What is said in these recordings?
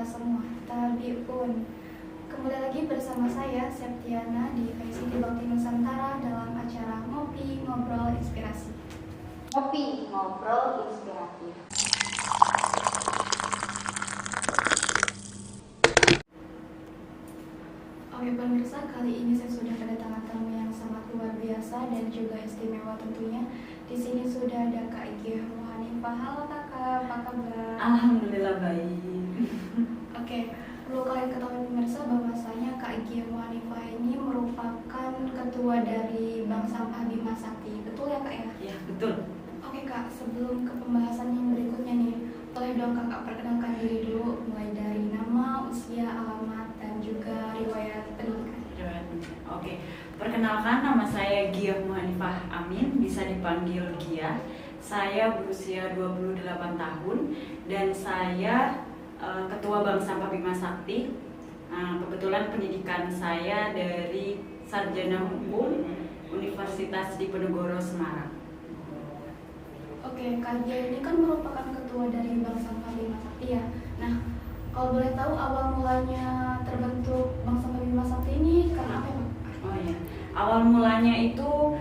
semua, Tabiun. Kembali lagi bersama saya, Septiana, di ICT Bakti Nusantara dalam acara Ngopi Ngobrol Inspirasi. Ngopi Ngobrol Inspiratif. Oke pemirsa, kali ini saya sudah kedatangan tamu yang sangat luar biasa dan juga istimewa tentunya. Di sini sudah ada Kak Igih Hanifah. Halo kakak, apa kabar? Alhamdulillah baik. Oke, perlu kalian ketahui pemirsa bahwasanya Kak Igih Hanifah ini merupakan ketua dari Bank Sampah Bima Sakti. Betul ya Kak ya? Ya betul. Oke Kak, sebelum ke pembahasan yang berikutnya nih, boleh dong Kakak perkenalkan diri dulu, mulai dari nama, usia, alamat, dan juga riwayat pendidikan. Oke, perkenalkan nama saya Gia Hanifah Amin, bisa dipanggil Gia. Saya berusia 28 tahun dan saya Ketua Bank Sampah Bima Sakti. Kebetulan pendidikan saya dari Sarjana Hukum Universitas Diponegoro Semarang. Oke, Kak Gia ini kan merupakan ketua dari Bank Sampah Bima Sakti ya. Nah, kalau boleh tahu awal mulanya terbentuk Bank Sampah Bima Sakti ini karena apa ya Pak? Oh iya, awal mulanya itu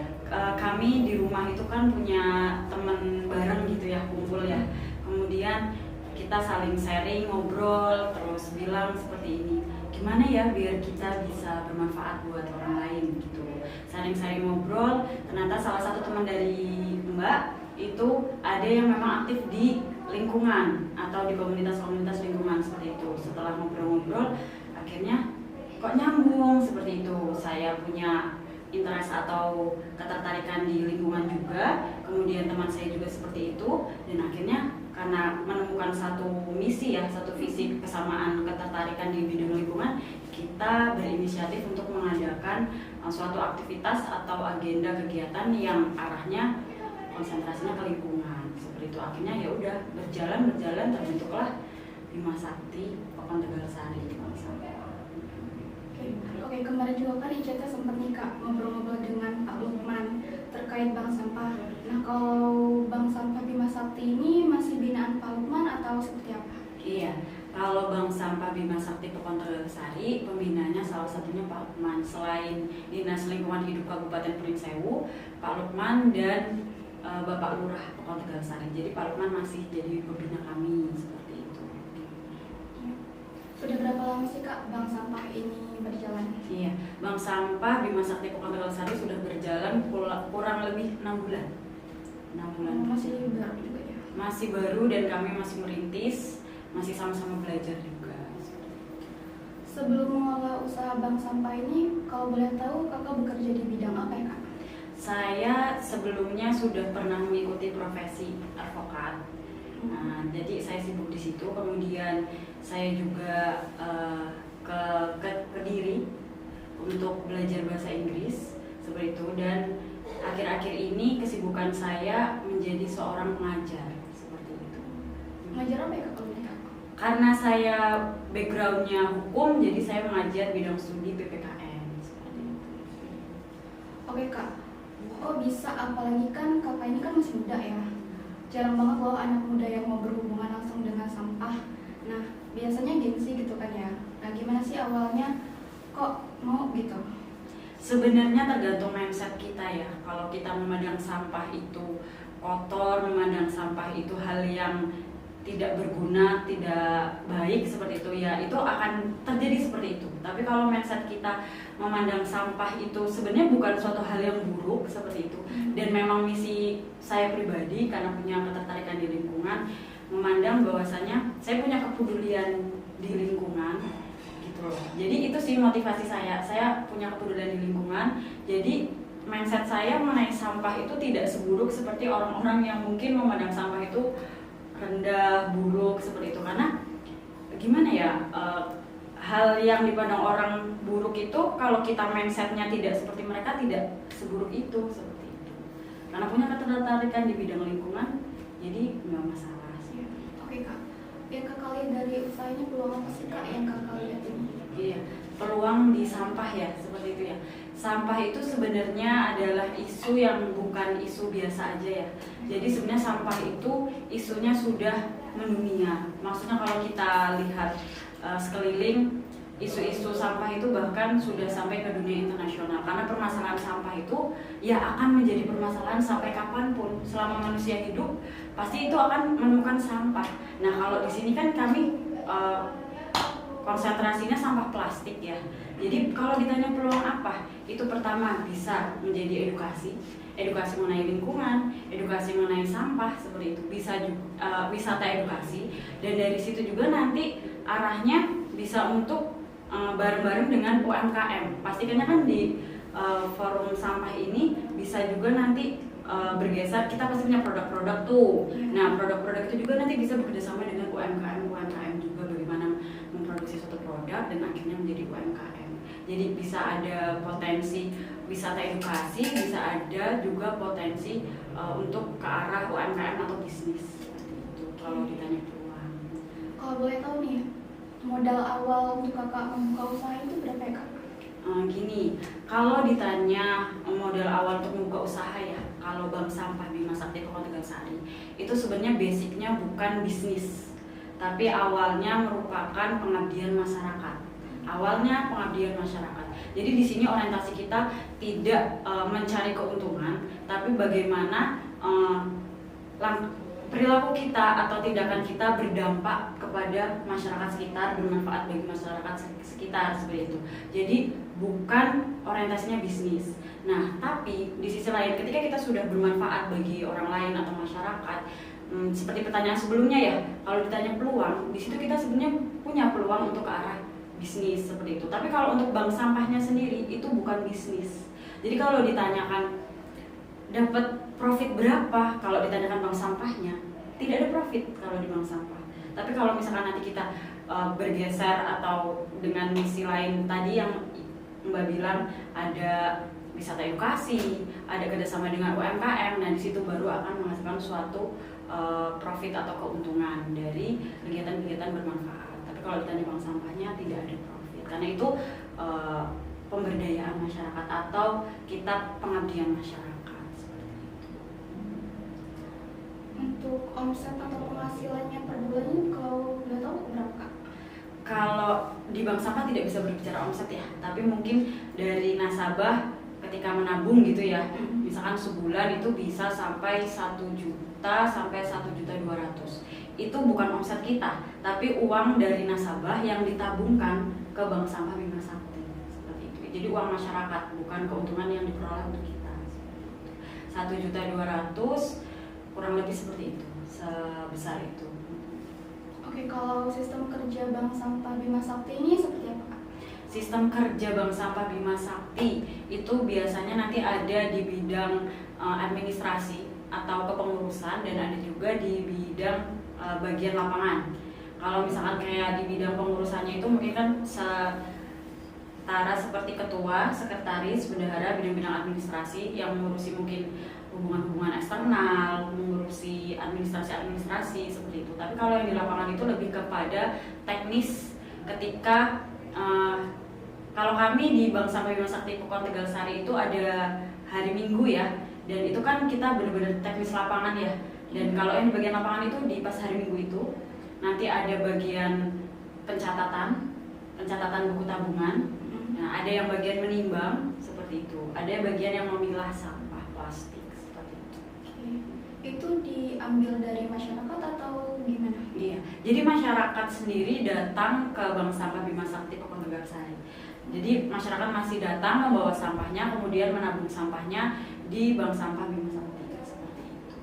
kami di rumah itu kan punya teman bareng gitu ya, kumpul ya. Kemudian kita saling sharing, ngobrol, terus bilang seperti ini, gimana ya biar kita bisa bermanfaat buat orang lain gitu. Saling-saling ngobrol, ternyata salah satu teman dari Mbak itu ada yang memang aktif di lingkungan atau di komunitas-komunitas lingkungan seperti itu. Setelah ngobrol-ngobrol, akhirnya kok nyambung seperti itu. Saya punya interest atau ketertarikan di lingkungan juga, kemudian teman saya juga seperti itu, dan akhirnya karena menemukan satu misi ya, satu visi kesamaan ketertarikan di bidang lingkungan, kita berinisiatif untuk mengadakan suatu aktivitas atau agenda kegiatan yang arahnya konsentrasinya ke lingkungan seperti itu. Akhirnya ya udah berjalan terbentuklah Bima Sakti Pekan Tegal Sari. Oke, kemarin juga kan Iceta sempat nih Kak ngobrol-ngobrol dengan Pak Lukman terkait bank sampah. Nah, kalau Bank Sampah Bima Sakti ini masih binaan Pak Lukman atau seperti apa? Iya, kalau Bank Sampah Bima Sakti Pekan Tegal Sari, pembinanya salah satunya Pak Lukman. Selain Dinas Lingkungan Hidup Kabupaten Pringsewu, Pak Lukman dan Bapak Lurah Pekan Tegal Sari. Jadi Pak Lukman masih jadi pembina kami seperti itu. Sudah berapa lama sih Kak Bank Sampah ini berjalan? Iya, Bank Sampah Bima Sakti Pekan Tegal Sari sudah berjalan kurang lebih 6 bulan. 6 bulan. Masih baru juga ya? Masih baru dan kami masih merintis, masih sama-sama belajar juga. Sebelum mengelola usaha bank sampah ini, kalau boleh tahu Kakak bekerja di bidang apa ya Kak? Saya sebelumnya sudah pernah mengikuti profesi advokat. Nah, jadi saya sibuk di situ. Kemudian saya juga ke Kediri untuk belajar bahasa Inggris seperti itu. Dan akhir-akhir ini kesibukan saya menjadi seorang pengajar seperti itu. Mengajar apa ya Kak kalau boleh tahu? Karena saya backgroundnya hukum, jadi saya mengajar bidang studi PPKN seperti itu. Oke Kak, oh bisa, apalagi kan Kakak ini kan masih muda ya. Jarang banget loh anak muda yang mau berhubungan langsung dengan sampah. Nah, biasanya gengsi gitu kan ya. Nah, gimana sih awalnya kok mau gitu? Sebenarnya tergantung mindset kita ya. Kalau kita memandang sampah itu kotor, memandang sampah itu hal yang tidak berguna, tidak baik seperti itu ya, itu akan terjadi seperti itu. Tapi kalau mindset kita memandang sampah itu sebenarnya bukan suatu hal yang buruk seperti itu, dan memang misi saya pribadi karena punya ketertarikan di lingkungan, memandang bahwasanya saya punya kepedulian di lingkungan gitu loh. Jadi itu sih motivasi saya punya kepedulian di lingkungan. Jadi mindset saya mengenai sampah itu tidak seburuk seperti orang-orang yang mungkin memandang sampah itu rendah, buruk seperti itu. Karena gimana ya, hal yang dipandang orang buruk itu kalau kita mindsetnya tidak seperti mereka, tidak seburuk itu seperti itu. Karena punya ketertarikan di bidang lingkungan, jadi nggak masalah sih. Oke Kak, yang Kakak lihat dari usahanya peluang apa sih Kak yang Kakak lihat ini? Iya, peluang di sampah ya, seperti itu ya. Sampah itu sebenarnya adalah isu yang bukan isu biasa aja ya. Jadi sebenarnya sampah itu isunya sudah mendunia. Maksudnya kalau kita lihat sekeliling, isu-isu sampah itu bahkan sudah sampai ke dunia internasional, karena permasalahan sampah itu ya akan menjadi permasalahan sampai kapanpun. Selama manusia hidup pasti itu akan menemukan sampah. Nah kalau di sini kan kami konsentrasinya sampah plastik ya. Jadi kalau ditanya peluang apa, itu pertama bisa menjadi edukasi mengenai lingkungan, edukasi mengenai sampah seperti itu, bisa juga wisata edukasi, dan dari situ juga nanti arahnya bisa untuk bareng-bareng dengan UMKM. Pastikannya kan di forum sampah ini bisa juga nanti bergeser, kita pasti punya produk-produk tuh. Nah produk-produk itu juga nanti bisa bekerjasama dengan UMKM juga, bagaimana memproduksi suatu produk dan akhirnya menjadi UMKM. Jadi bisa ada potensi wisata edukasi, bisa ada juga potensi untuk ke arah UMKM atau bisnis. Itu kalau ditanya peluang. Kalau boleh tahu nih, modal awal untuk kakak membuka usaha itu berapa ya kak? Gini, kalau ditanya modal awal untuk membuka usaha ya, kalau Bank Sampah Bima Sakti Pekon Tegalsari itu sebenarnya basicnya bukan bisnis, tapi awalnya merupakan pengabdian masyarakat. Awalnya pengabdian masyarakat. Jadi di sini orientasi kita tidak mencari keuntungan, tapi bagaimana perilaku kita atau tindakan kita berdampak kepada masyarakat sekitar, bermanfaat bagi masyarakat sekitar seperti itu. Jadi bukan orientasinya bisnis. Nah, tapi di sisi lain ketika kita sudah bermanfaat bagi orang lain atau masyarakat, seperti pertanyaan sebelumnya ya, kalau ditanya peluang, di situ kita sebenarnya punya peluang untuk ke arah bisnis seperti itu. Tapi kalau untuk bank sampahnya sendiri itu bukan bisnis. Jadi kalau ditanyakan dapat profit berapa, kalau ditanyakan bank sampahnya tidak ada profit kalau di bank sampah. Tapi kalau misalkan nanti kita bergeser atau dengan misi lain tadi yang Mbak bilang, ada wisata edukasi, ada kerjasama dengan UMKM, nah di situ baru akan menghasilkan suatu profit atau keuntungan dari kegiatan-kegiatan bermanfaat. Tapi kalau ditanya bank sampahnya tidak ada profit, karena itu pemberdayaan masyarakat atau kita pengabdian masyarakat. Untuk omset atau penghasilannya per bulannya kalau udah tahu berapa kak? Kalau di bank sampah tidak bisa berbicara omset ya, tapi mungkin dari nasabah ketika menabung gitu ya, misalkan sebulan itu bisa sampai 1 juta sampai 1.200.000. Itu bukan omset kita, tapi uang dari nasabah yang ditabungkan ke Bank Sampah Bima Sakti seperti itu. Jadi uang masyarakat, bukan keuntungan yang diperoleh untuk kita. 1.200.000 kurang lebih seperti itu, sebesar itu. Oke, kalau sistem kerja Bank Sampah Bima Sakti ini seperti apa kak? Sistem kerja Bank Sampah Bima Sakti itu biasanya nanti ada di bidang administrasi atau kepengurusan, dan ada juga di bidang bagian lapangan. Kalau misalkan kayak di bidang pengurusannya itu mungkin kan setara seperti ketua, sekretaris, bendahara, bidang-bidang administrasi yang mengurusi mungkin hubungan-hubungan eksternal, mengurusi administrasi seperti itu. Tapi kalau yang di lapangan itu lebih kepada teknis. Ketika kalau kami di Bank Sampah Bima Sakti Pekon Tegalsari itu ada hari Minggu ya, dan itu kan kita benar-benar teknis lapangan ya. Dan kalau yang di bagian lapangan itu di pas hari Minggu itu nanti ada bagian pencatatan buku tabungan. Nah, ada yang bagian menimbang seperti itu, ada bagian yang memilah sampah plastik. Itu diambil dari masyarakat atau gimana? Iya, jadi masyarakat sendiri datang ke Bank Sampah Bima Sakti Pekon Tegalsari. Jadi masyarakat masih datang membawa sampahnya, kemudian menabung sampahnya di Bank Sampah Bima Sakti seperti itu.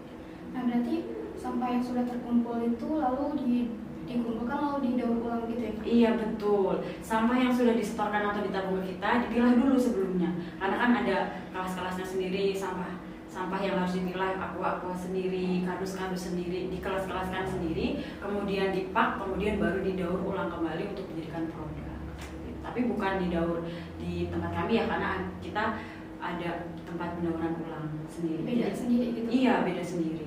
Nah berarti sampah yang sudah terkumpul itu lalu dikumpulkan lalu didaur ulang gitu ya? Iya betul, sampah yang sudah disetorkan atau ditabung ke kita dipilah dulu sebelumnya, karena kan ada kelas-kelasnya sendiri, sampah yang harus dipilah, aqua sendiri, kardus sendiri, dikelas-kelaskan sendiri, kemudian dipak, kemudian baru didaur ulang kembali untuk dijadikan produk. Tapi bukan didaur di tempat kami ya, karena kita ada tempat pendauran ulang sendiri. Beda sendiri gitu? Iya, beda sendiri.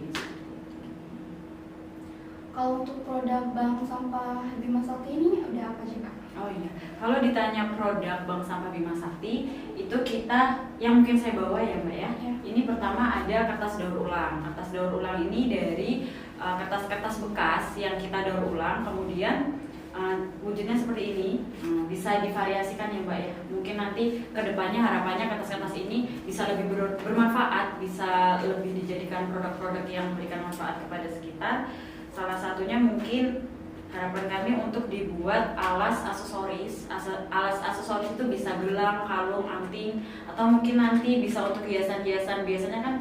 Kalau untuk produk Bank Sampah Bima Sakti ini udah apa sih kak? Oh iya, kalau ditanya produk Bank Sampah Bima Sakti, itu kita yang mungkin saya bawa ya Mbak ya. Ini pertama ada kertas daur ulang. Kertas daur ulang ini dari kertas-kertas bekas yang kita daur ulang, kemudian wujudnya seperti ini. Bisa divariasikan ya Mbak ya. Mungkin nanti kedepannya harapannya kertas-kertas ini bisa lebih bermanfaat, bisa lebih dijadikan produk-produk yang memberikan manfaat kepada sekitar. Salah satunya mungkin harapan kami untuk dibuat alas aksesoris. Alas aksesoris itu bisa gelang, kalung, anting, atau mungkin nanti bisa untuk hiasan-hiasan. Biasanya kan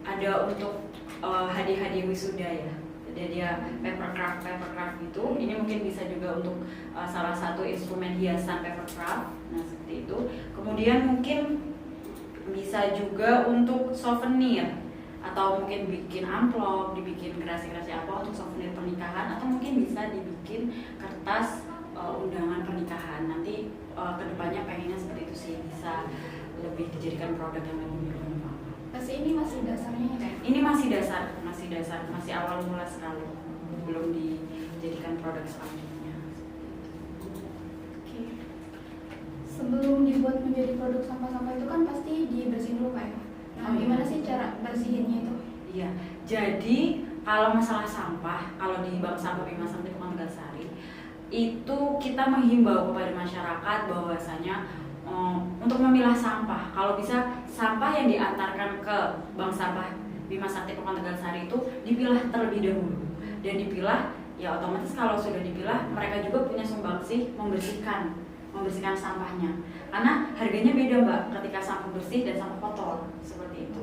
ada untuk hadiah-hadiah wisuda ya. Jadi dia papercraft itu. Ini mungkin bisa juga untuk salah satu instrumen hiasan papercraft. Nah seperti itu. Kemudian mungkin bisa juga untuk souvenir, atau mungkin bikin amplop, dibikin gerasi-gerasi apa untuk souvenir pernikahan, atau mungkin bisa dibikin kertas undangan pernikahan. Nanti kedepannya pengennya seperti itu sih, bisa lebih dijadikan produk yang lebih bermanfaat. Pasti ini masih dasarnya ya? Ini masih dasar, masih awal mula sekali, belum dijadikan produk selanjutnya. Oke. Sebelum dibuat menjadi produk sampah-sampah itu kan pasti dibersihin dulu Kak ya? Nah, gimana sih cara bersihinnya itu? Iya, jadi kalau masalah sampah, kalau di Bank Sampah Bima Sakti Kota Tegalsari, itu kita menghimbau kepada masyarakat bahwasanya untuk memilah sampah, kalau bisa sampah yang diantarkan ke Bank Sampah Bima Sakti Kota Tegalsari itu dipilah terlebih dahulu, dan dipilah ya otomatis kalau sudah dipilah mereka juga punya sumbangsih membersihkan sampahnya, karena harganya beda Mbak ketika sampah bersih dan sampah kotor seperti itu.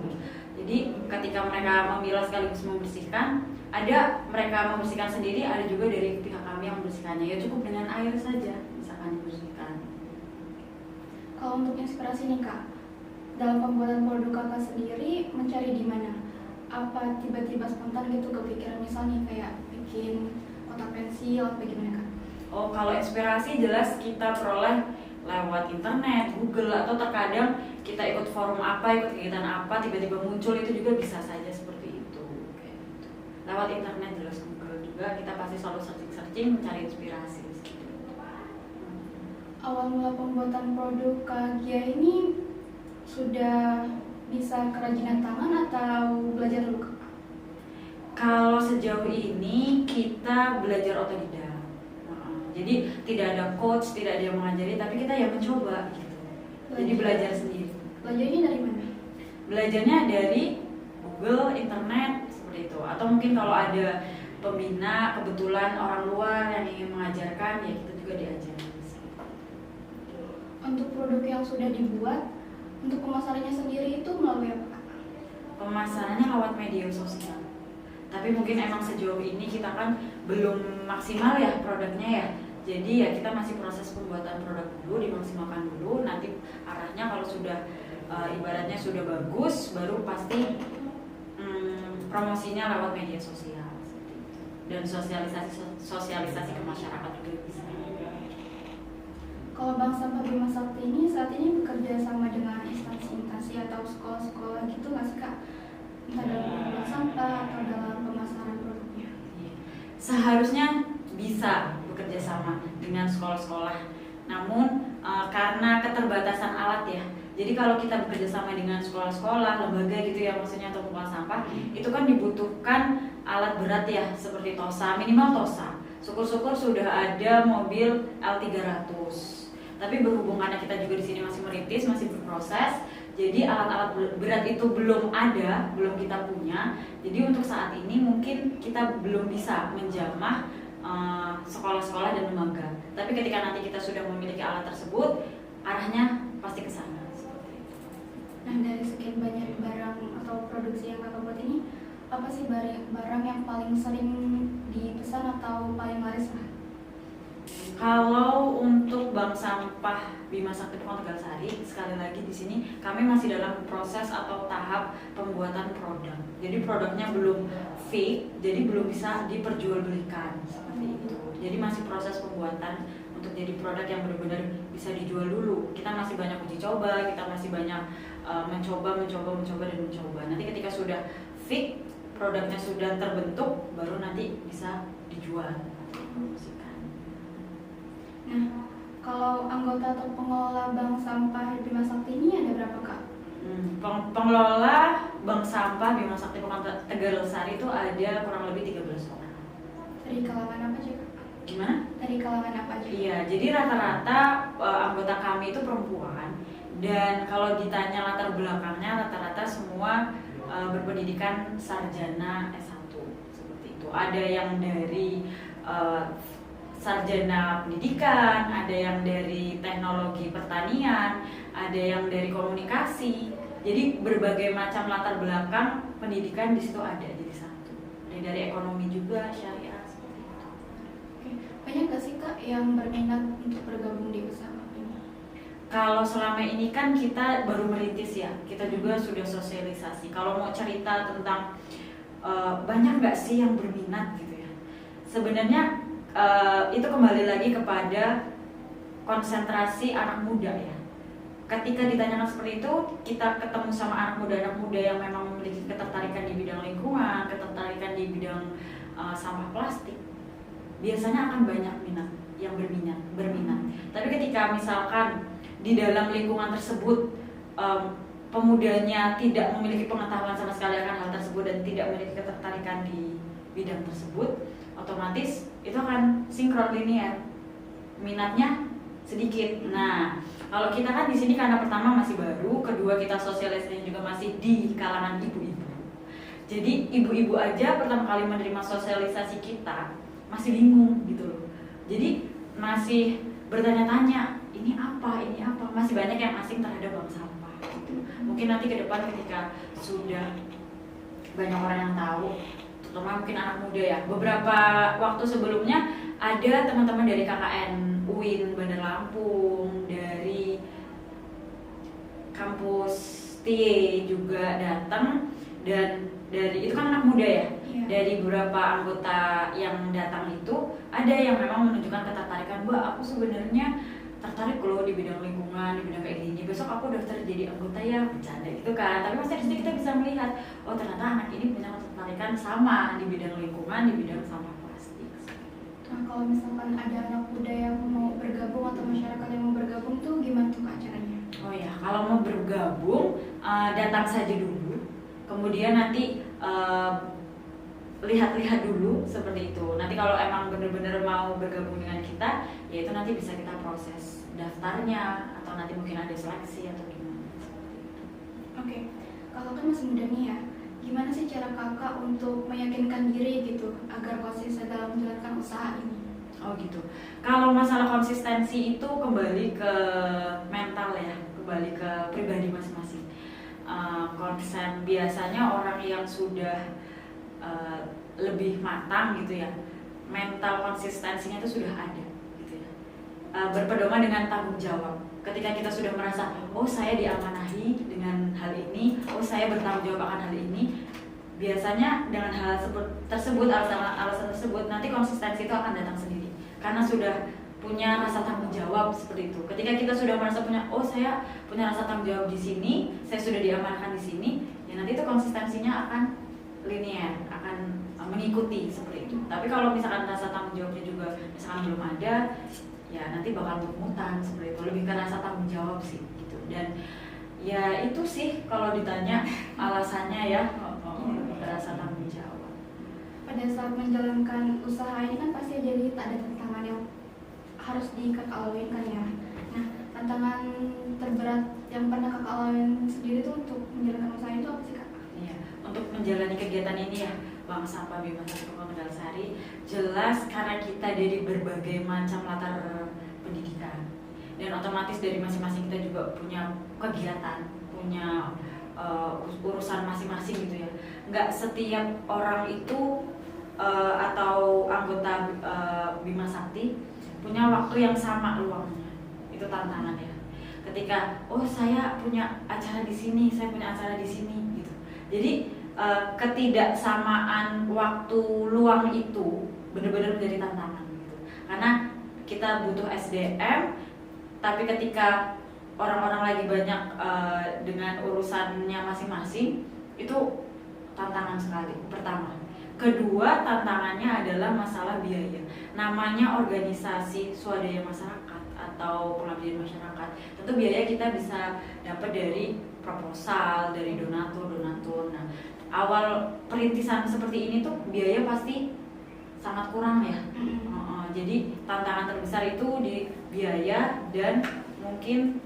Jadi ketika mereka memilah sekaligus membersihkan, ada mereka membersihkan sendiri, ada juga dari pihak kami yang membersihkannya. Ya cukup dengan air saja misalkan dibersihkan. Kalau untuk inspirasi nih Kak, dalam pembuatan produk Kakak sendiri mencari di mana? Apa tiba-tiba spontan gitu kepikiran misalnya kayak bikin kotak pensil atau bagaimana Kak? Oh, kalau inspirasi jelas kita peroleh lewat internet, Google, atau terkadang kita ikut forum apa, ikut kegiatan apa, tiba-tiba muncul, itu juga bisa saja seperti itu. Kayak gitu. Lewat internet jelas, Google juga kita pasti selalu searching mencari inspirasi. Awal mula pembuatan produk Kak Gia ini sudah bisa kerajinan tangan atau belajar dulu Kak? Kalau sejauh ini kita belajar otodidak. Jadi tidak ada coach, tidak ada yang mengajari, tapi kita yang mencoba gitu. Jadi belajar sendiri. Belajarnya dari mana? Belajarnya dari Google, internet, seperti itu. Atau mungkin kalau ada pembina, kebetulan orang luar yang ingin mengajarkan, ya kita juga diajari. Untuk produk yang sudah dibuat, untuk pemasarannya sendiri itu melalui apa Kak? Pemasarannya lewat media sosial. Tapi mungkin emang sejauh ini kita kan belum maksimal ya produknya ya. Jadi ya kita masih proses pembuatan produk dulu, dimaksimalkan dulu. Nanti arahnya kalau sudah ibaratnya sudah bagus, baru pasti promosinya lewat media sosial. Dan sosialisasi ke masyarakat juga bisa. Kalau Bank Sampah Bima Sakti ini saat ini bekerja sama dengan instansi-instansi atau sekolah-sekolah gitu nggak sih Kak? Entah dalam pembuatan sampah atau dalam pemasaran produknya? Seharusnya bisa bekerja sama dengan sekolah-sekolah. Namun karena keterbatasan alat ya. Jadi kalau kita bekerja sama dengan sekolah-sekolah, lembaga gitu ya maksudnya untuk pengolahan sampah, itu kan dibutuhkan alat berat ya seperti tosa, minimal tosa. Syukur-syukur sudah ada mobil L300. Tapi berhubung karena kita juga di sini masih merintis, masih berproses, jadi alat-alat berat itu belum ada, belum kita punya. Jadi untuk saat ini mungkin kita belum bisa menjamah sekolah-sekolah dan lembaga. Tapi ketika nanti kita sudah memiliki alat tersebut, arahnya pasti ke sana. Nah dari sekian banyak barang atau produksi yang Kakak buat ini, apa sih barang yang paling sering dipesan atau paling laris lah? Kalau untuk Bank Sampah Bima Sakti Kota Tegalsari, sekali lagi di sini kami masih dalam proses atau tahap pembuatan produk. Jadi produknya belum fit, jadi belum bisa diperjualbelikan seperti itu. Jadi masih proses pembuatan untuk jadi produk yang benar-benar bisa dijual dulu. Kita masih banyak uji coba, kita masih banyak mencoba. Nanti ketika sudah fit, produknya sudah terbentuk, baru nanti bisa dijual. Nah, kalau anggota atau pengelola Bank Sampah Bima Sakti ini ada berapa Kak? Pengelola Bank Sampah Bima Sakti Kota Tegalsari itu ada kurang lebih 13 orang. Dari kalangan apa aja Kak? Gimana? Dari Dari kalangan apa aja? Iya, jadi rata-rata anggota kami itu perempuan, dan kalau ditanya latar belakangnya rata-rata semua berpendidikan sarjana S1 seperti itu. Ada yang dari sarjana pendidikan, ada yang dari teknologi pertanian, ada yang dari komunikasi. Jadi berbagai macam latar belakang pendidikan di situ ada jadi satu. Ada dari ekonomi juga, syariah seperti itu. Oke. Banyak gak sih Kak yang berminat untuk bergabung di usaha ini? Kalau selama ini kan kita baru merintis ya, kita juga sudah sosialisasi. Kalau mau cerita tentang banyak nggak sih yang berminat gitu ya? Sebenarnya itu kembali lagi kepada konsentrasi anak muda ya. Ketika ditanyakan seperti itu, kita ketemu sama anak muda yang memang memiliki ketertarikan di bidang lingkungan, ketertarikan di bidang sampah plastik, biasanya akan banyak minat yang berminat. Tapi ketika misalkan di dalam lingkungan tersebut pemudanya tidak memiliki pengetahuan sama sekali akan hal tersebut dan tidak memiliki ketertarikan di bidang tersebut, otomatis itu akan sinkron linear, minatnya sedikit. Nah, kalau kita kan di sini karena pertama masih baru, kedua kita sosialisasinya juga masih di kalangan ibu-ibu. Jadi ibu-ibu aja pertama kali menerima sosialisasi kita masih bingung gitu loh. Jadi masih bertanya-tanya, ini apa, masih banyak yang asing terhadap bank sampah gitu. Mungkin nanti ke depan ketika sudah banyak orang yang tahu, terutama mungkin anak muda ya. Beberapa waktu sebelumnya ada teman-teman dari KKN UIN Bandar Lampung, dari kampus TIE juga datang, dan dari itu kan anak muda ya. Iya. Dari beberapa anggota yang datang itu ada yang memang menunjukkan ketertarikan, Mbak, aku sebenarnya tertarik loh di bidang lingkungan, di bidang kayak gini. Besok aku daftar jadi anggota ya, bercanda gitu kan. Tapi masih di sini kita bisa melihat, oh ternyata anak ini punya ketertarikan sama di bidang lingkungan, di bidang sampah plastik. Nah, kalau misalkan ada anak muda yang mau bergabung atau masyarakat yang mau bergabung tuh gimana tuh Kak caranya? Oh ya, kalau mau bergabung datang saja dulu, kemudian nanti lihat-lihat dulu seperti itu. Nanti kalau emang benar-benar mau bergabung dengan kita, ya itu nanti bisa kita proses daftarnya, atau nanti mungkin ada seleksi atau gimana. Oke, kalau kan masih muda nih ya, gimana sih cara kakak untuk meyakinkan diri gitu agar konsisten dalam menjalankan usaha ini? Oh gitu. Kalau masalah konsistensi itu kembali ke mental ya, kembali ke pribadi masing-masing. Konsen biasanya orang yang sudah lebih matang gitu ya, mental konsistensinya itu sudah ada gitu ya. Berpedoman dengan tanggung jawab. Ketika kita sudah merasa, oh saya diamanahi dengan hal ini, oh saya bertanggung jawab akan hal ini, biasanya dengan hal tersebut, alasan tersebut, nanti konsistensi itu akan datang sendiri. Karena sudah punya rasa tanggung jawab seperti itu. Ketika kita sudah merasa oh saya punya rasa tanggung jawab di sini, saya sudah diamanahkan di sini, ya nanti itu konsistensinya akan linear, akan mengikuti seperti itu. Tapi kalau misalkan rasa tanggung jawabnya juga misalkan belum ada, ya nanti bakal mut-mutan seperti itu. Lebih ke rasa tanggung jawab sih gitu. Dan ya itu sih kalau ditanya alasannya ya, rasa tanggung jawab. Pada saat menjalankan usaha ini kan pasti jadi ada tantangan yang harus kakak alamin kan ya. Nah, tantangan terberat yang pernah kakak alamin sendiri tuh untuk menjalankan usaha itu apa sih kak? Iya, untuk menjalani kegiatan ini ya, Bank Sampah Bima Sakti Kendal Sari, jelas karena kita dari berbagai macam latar pendidikan, dan otomatis dari masing-masing kita juga punya kegiatan, punya urusan masing-masing gitu ya. Nggak setiap orang itu atau anggota Bima Sakti punya waktu yang sama luangnya. Itu tantangannya. Ketika saya punya acara di sini, saya punya acara di sini gitu. Jadi ketidaksamaan waktu luang itu benar-benar menjadi tantangan gitu. Karena kita butuh SDM, tapi ketika orang-orang lagi banyak dengan urusannya masing-masing, itu tantangan sekali. Pertama. Kedua, tantangannya adalah masalah biaya. Namanya organisasi swadaya masyarakat atau pengabdian masyarakat, tentu biaya kita bisa dapat dari proposal, dari donatur. Nah, awal perintisan seperti ini tuh biaya pasti sangat kurang ya. Jadi tantangan terbesar itu di biaya dan mungkin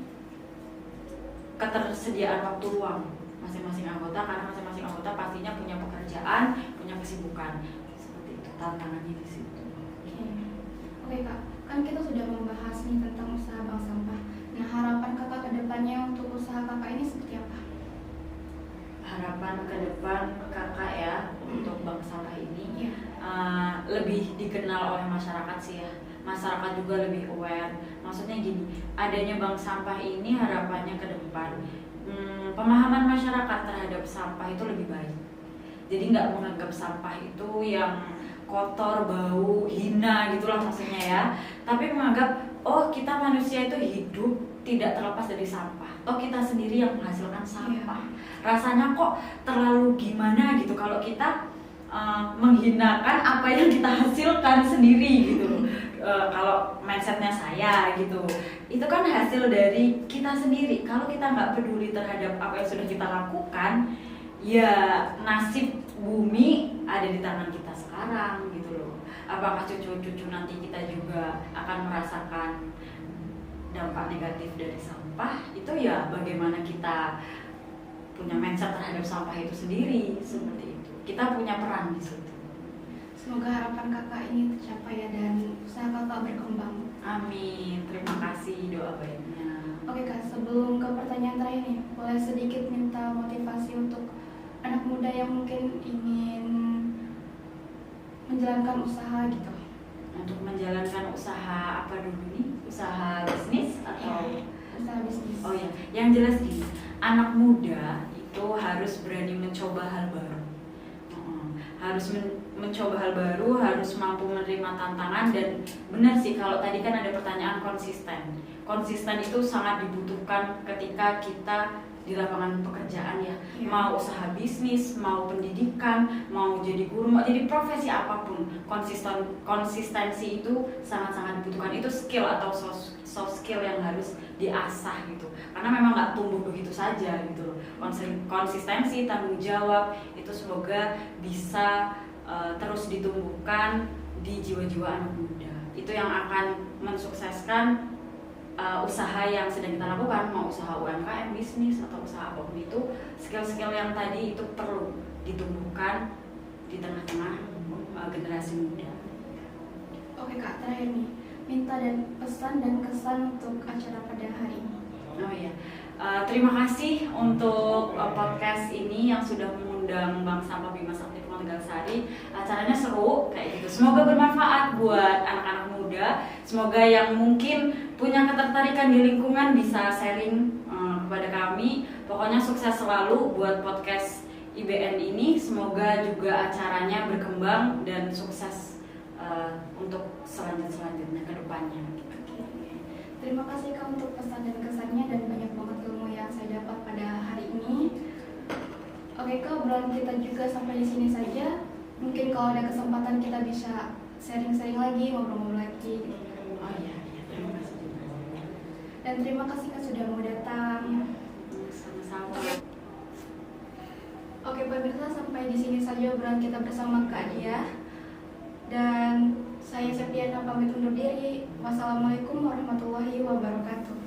ketersediaan waktu luang masing-masing anggota, karena masing-masing anggota pastinya punya pekerjaan, punya kesibukan. Seperti itu tantangannya di situ. Oke Kak, kan kita sudah membahas nih tentang usaha bank sampah. Nah, harapan Kakak ke depannya untuk usaha Kakak ini seperti apa? Harapan ke depan Kakak ya untuk bank sampah ini Iya. Lebih dikenal oleh masyarakat sih ya. Masyarakat juga lebih aware. Maksudnya gini, adanya bank sampah ini harapannya ke depan pemahaman masyarakat terhadap sampah itu lebih baik. Jadi nggak menganggap sampah itu yang kotor, bau, hina gitulah maksudnya ya. Tapi menganggap oh kita manusia itu hidup tidak terlepas dari sampah. Toh kita sendiri yang menghasilkan sampah. Rasanya kok terlalu gimana gitu kalau kita menghinakan apa yang kita hasilkan sendiri gitu loh. Kalau mindsetnya saya gitu, itu kan hasil dari kita sendiri. Kalau kita nggak peduli terhadap apa yang sudah kita lakukan, ya nasib bumi ada di tangan kita sekarang gitu loh. Apakah cucu-cucu nanti kita juga akan merasakan dampak negatif dari sampah? Itu ya bagaimana kita punya mindset terhadap sampah itu sendiri, seperti itu. Kita punya peran di situ. Semoga harapan Kakak ini tercapai ya dan usaha Kakak berkembang. Amin. Terima kasih doa baiknya. Oke Kak, sebelum ke pertanyaan terakhir nih, boleh sedikit minta motivasi untuk anak muda yang mungkin ingin menjalankan usaha gitu. Untuk menjalankan usaha apa dulu nih? Usaha bisnis atau usaha bisnis? Oh ya, yang jelas gini, anak muda itu harus berani mencoba hal baru. Harus mencoba hal baru, harus mampu menerima tantangan. Dan benar sih kalau tadi kan ada pertanyaan konsisten. Konsisten itu sangat dibutuhkan ketika kita di lapangan pekerjaan ya. Mau usaha bisnis, mau pendidikan, mau jadi guru, mau jadi profesi apapun, konsistensi itu sangat-sangat dibutuhkan. Itu skill atau soft skill yang harus diasah gitu. Karena memang nggak tumbuh begitu saja gitu loh. Konsistensi, tanggung jawab itu semoga bisa terus ditumbuhkan di jiwa-jiwa anak muda. Itu yang akan mensukseskan usaha yang sedang kita lakukan, mau usaha UMKM, bisnis atau usaha apapun itu, skill-skill yang tadi itu perlu ditumbuhkan di tengah-tengah generasi muda. Oke Kak, terakhir nih, minta dan pesan dan kesan untuk acara pada hari ini. Oh iya, terima kasih untuk podcast ini yang sudah mengundang Bank Sampah Bima Sakti Tegalsari. Acaranya seru kayak gitu. Semoga bermanfaat buat anak-anak muda. Semoga yang mungkin punya ketertarikan di lingkungan bisa sharing kepada kami. Pokoknya sukses selalu buat podcast IBN ini. Semoga juga acaranya berkembang dan sukses untuk selanjutnya ke depannya. Terima kasih Kak untuk pesan dan kesannya dan banyak banget ilmu yang saya dapat pada hari ini. Oke Kak, obrolan kita juga sampai di sini saja. Mungkin kalau ada kesempatan kita bisa sharing-sharing lagi, ngobrol-ngobrol lagi. Oh iya, terima kasih. Dan terima kasih Kak sudah mau datang. Sama-sama. Oke pemirsa, sampai di sini saja obrolan kita bersama Kak Dia. Dan saya Septiana pamit undur diri. Wassalamualaikum warahmatullahi wabarakatuh.